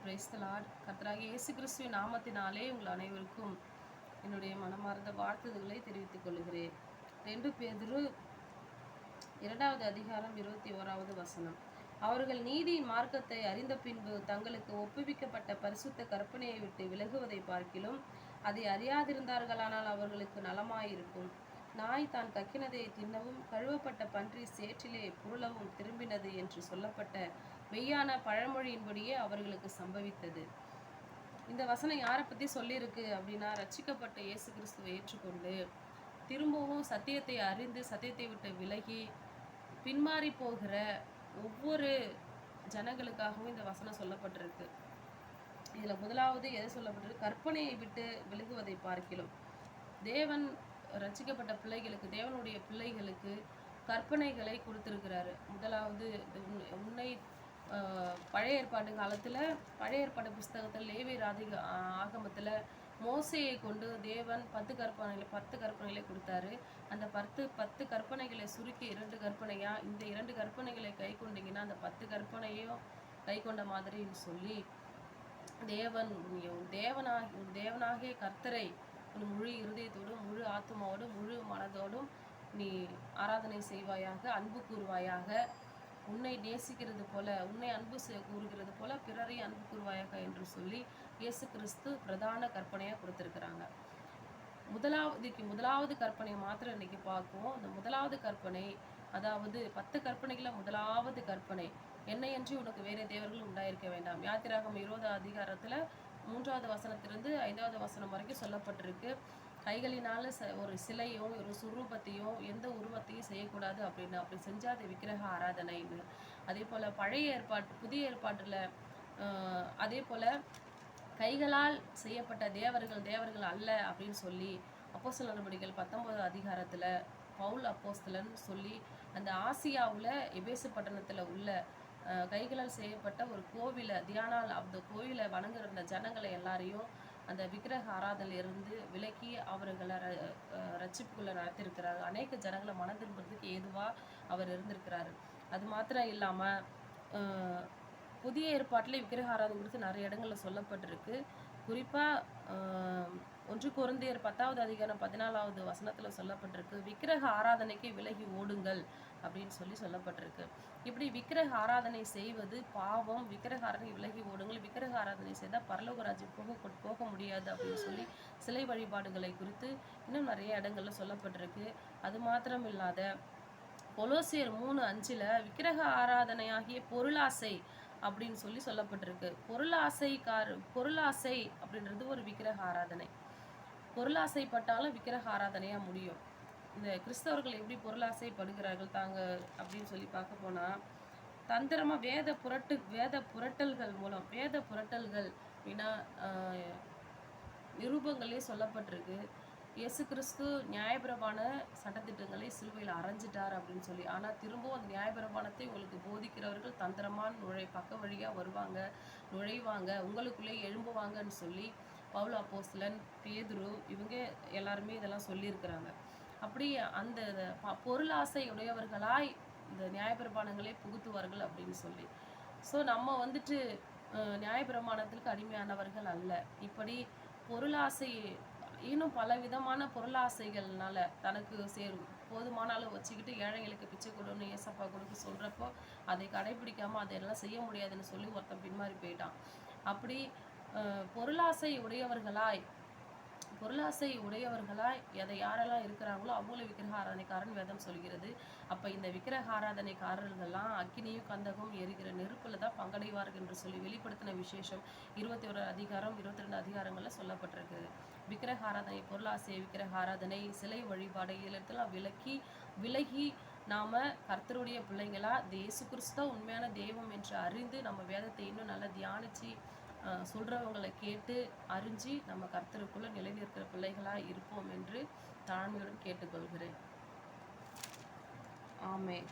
Praise the Lord. கர்த்தராகிய இயேசு கிறிஸ்துவின் நாமத்தினாலே உங்கள் அனைவருக்கும் என்னுடைய மனமார்ந்த வாழ்த்துதல்களை தெரிவித்துக் கொள்கிறேன். 2 பேதுரு 2வது அதிகாரம் 21வது வசனம். அவர்கள் நீதியின் மார்க்கத்தை அறிந்த பின்பு தங்களுக்கு ஒப்புவிக்கப்பட்ட பரிசுத்த கற்பனையை விட்டு விலகுவதை பார்க்கிலும் அதை அறியாதிருந்தார்களானால் அவர்களுக்கு நலமாயிருக்கும். நாய் தான் கக்கினதை தின்னவும் கழுவப்பட்ட பன்றி சேற்றிலே புரளவும் திரும்பினது என்று சொல்லப்பட்ட மெய்யான பழமொழியின்படியே அவர்களுக்கு சம்பவித்தது. இந்த வசனம் யாரை பற்றி சொல்லியிருக்கு அப்படின்னா, ரட்சிக்கப்பட்ட இயேசு கிறிஸ்துவை ஏற்றுக்கொண்டு திரும்பவும் சத்தியத்தை அறிந்து சத்தியத்தை விட்டு விலகி பின்மாறி போகிற ஒவ்வொரு ஜனங்களுக்காகவும் இந்த வசனம் சொல்லப்பட்டிருக்கு. இதில் முதலாவது எதை சொல்லப்பட்டிருக்கு? கற்பனையை விட்டு விலகுவதை பார்க்கிலும். தேவன் ரட்சிக்கப்பட்ட பிள்ளைகளுக்கு, தேவனுடைய பிள்ளைகளுக்கு கற்பனைகளை கொடுத்திருக்கிறாரு. முதலாவது உன்னை பழைய ஏற்பாடு காலத்தில், பழைய ஏற்பாடு புஸ்தகத்தில் லேவியர் ஆகமத்தில் மோசையை கொண்டு தேவன் 10 கற்பனைகளை கொடுத்தாரு. அந்த 10 கற்பனைகளை சுருக்கி 2 கற்பனையா, இந்த 2 கற்பனைகளை கை கொண்டீங்கன்னா அந்த 10 கற்பனையும் கை கொண்ட மாதிரின்னு சொல்லி தேவனாகிய கர்த்தரை உன் முழு இருதயத்தோடும் முழு ஆத்மாவோடும் முழு மனதோடும் நீ ஆராதனை செய்வாயாக, அன்பு கூறுவாயாக, உன்னை நேசிக்கிறது போல, உன்னை அன்பு கூறுகிறது போல பிறரை அன்பு கூறுவாயாக என்று சொல்லி இயேசு கிறிஸ்து பிரதான கற்பனையாக கொடுத்துருக்குறாங்க. முதலாவது கற்பனையை மாத்திரம் இன்னைக்கு பார்க்குவோம். அந்த முதலாவது கற்பனை, அதாவது 10 கற்பனைகளில் முதலாவது கற்பனை, என்னையன்றி உனக்கு வேறு தேவர்கள் உண்டாயிருக்க வேண்டாம். யாத்திராகமம் 20 அதிகாரத்தில் 3வது வசனத்திலிருந்து 5வது வசனம் வரைக்கும் சொல்லப்பட்டிருக்கு. கைகளினால் ஒரு சிலையும் ஒரு சுரூபத்தையும் எந்த உருவத்தையும் செய்யக்கூடாது அப்படின்னு. அப்படி செஞ்சால் அது விக்கிரக ஆராதனைன்னு. அதே போல் பழைய ஏற்பாட்டு புதிய ஏற்பாட்டில் அதே போல் கைகளால் செய்யப்பட்ட தேவர்கள் அல்ல அப்படின்னு சொல்லி அப்போஸ்தலர் நடவடிக்கைகள் 19வது அதிகாரத்தில் பவுல் அப்போஸ்தலன் சொல்லி அந்த ஆசியாவில் எபேசு பட்டணத்தில் உள்ள கைகளால் செய்யப்பட்ட ஒரு கோவிலை அந்த கோவிலை வணங்குற அந்த ஜனங்களை எல்லாரையும் அந்த விக்கிரக ஆராதனையிலிருந்து விலக்கி அவர்களை ரட்சிப்புக்குள்ளே நடத்தியிருக்கிறாரு. அநேக ஜனங்களை மனம் திரும்புறதுக்கு ஏதுவாக அவர் இருந்திருக்கிறாரு. அது மாத்திரம் இல்லாமல் புதிய ஏற்பாட்டில் விக்கிரக ஆராதனை குறித்து நிறைய இடங்களில் சொல்லப்பட்டிருக்கு. குறிப்பாக 1 கொரிந்தியர் 10வது அதிகாரம் 14வது வசனத்தில் சொல்லப்பட்டிருக்கு, விக்கிரக ஆராதனைக்கு விலகி ஓடுங்கள் அப்படின்னு சொல்லப்பட்டிருக்கு. இப்படி விக்கிரக ஆராதனை செய்வது பாவம், விக்கிரக ஆராதனை விலகி ஓடுங்கள், விக்கிரக ஆராதனை செய்தால் பரலோக ராஜ்யம் போக முடியாது அப்படின்னு சொல்லி சிலை வழிபாடுகளை குறித்து இன்னும் நிறைய இடங்களில் சொல்லப்பட்டிருக்கு. அது மாத்திரம் இல்லாத கொலோசியர் 3:5 விக்கிரக ஆராதனையாகிய பொருளாசை அப்படின்னு சொல்லப்பட்டிருக்கு. பொருளாசை அப்படின்றது ஒரு விக்கிரக ஆராதனை. பொருளாசைப்பட்டாலும் விக்கிரக ஆராதனையா முடியும். இந்த கிறிஸ்தவர்கள் எப்படி பொருளாசைப்படுகிறார்கள் தாங்க அப்படின்னு சொல்லி பார்க்க போனா, தந்திரமா வேத புரட்டல்கள் மூலம், வேத புரட்டல்கள் அப்படின்னா நிரூபங்களே சொல்லப்பட்டிருக்கு. இயேசு கிறிஸ்து நியாயப்பிரமாண சட்டத்திட்டங்களை சிலுவையில் அரைஞ்சிட்டார் அப்படின்னு சொல்லி. ஆனால் திரும்பவும் அந்த நியாயப்பிரமாணத்தை உங்களுக்கு போதிக்கிறவர்கள் தந்திரமான பக்க வழியாக வருவாங்க, நுழைவாங்க, உங்களுக்குள்ளே எழும்புவாங்கன்னு சொல்லி பவுல் அப்போஸ்தலன், பேதுரு இவங்க எல்லாருமே இதெல்லாம் சொல்லியிருக்கிறாங்க. அப்படி அந்த பொருளாசை உடையவர்களாய் இந்த நியாயப்பிரமாணங்களை புகுத்துவார்கள் அப்படின்னு சொல்லி. ஸோ நம்ம நியாயப்பிரமாணத்திற்கு அடிமையானவர்கள் அல்ல. இப்படி பொருளாசை, இன்னும் பல விதமான பொருளாசைகள்னால தனக்கு போதுமான அளவு வச்சுக்கிட்டு ஏழைகளுக்கு பிச்சை கொடுன்னு ஏசப்பா கொடுக்க சொல்கிறப்போ அதை கடைபிடிக்காமல் அதையெல்லாம் செய்ய முடியாதுன்னு சொல்லி ஒருத்தன் பின்மாறி போயிட்டான். அப்படி பொருளாசை உடையவர்களாய் எதை யாரெல்லாம் இருக்கிறாங்களோ அவங்கள விக்கிரக ஆராதனைக்காரன் வேதம் சொல்கிறது. அப்போ இந்த விக்கிரக ஆராதனைக்காரர்கள்லாம் அக்கினியும் கந்தகம் எரிகிற நெருப்பில் தான் பங்கடைவார்கள் என்று சொல்லி வெளிப்படுத்தின விசேஷம் 21 அதிகாரம் 22 அதிகாரங்களில் சொல்லப்பட்டிருக்கு. விக்கிரக ஆராதனை, பொருளாசை, விக்கிரக ஆராதனை, சிலை வழிபாடு இதிலெல்லாம் விலகி நாம் கர்த்தருடைய பிள்ளைங்களா இயேசு கிறிஸ்து உண்மையான தெய்வம் என்று அறிந்து நம்ம வேதத்தை இன்னும் நல்லா தியானித்து சொல்கிறவங்களை கேட்டு அறிஞ்சு நம்ம கர்த்தருக்குள்ளே நிலைநிற்கிற பிள்ளைகளாக இருப்போம் என்று தாழ்மையுடன் கேட்டுக்கொள்கிறேன். ஆமென்.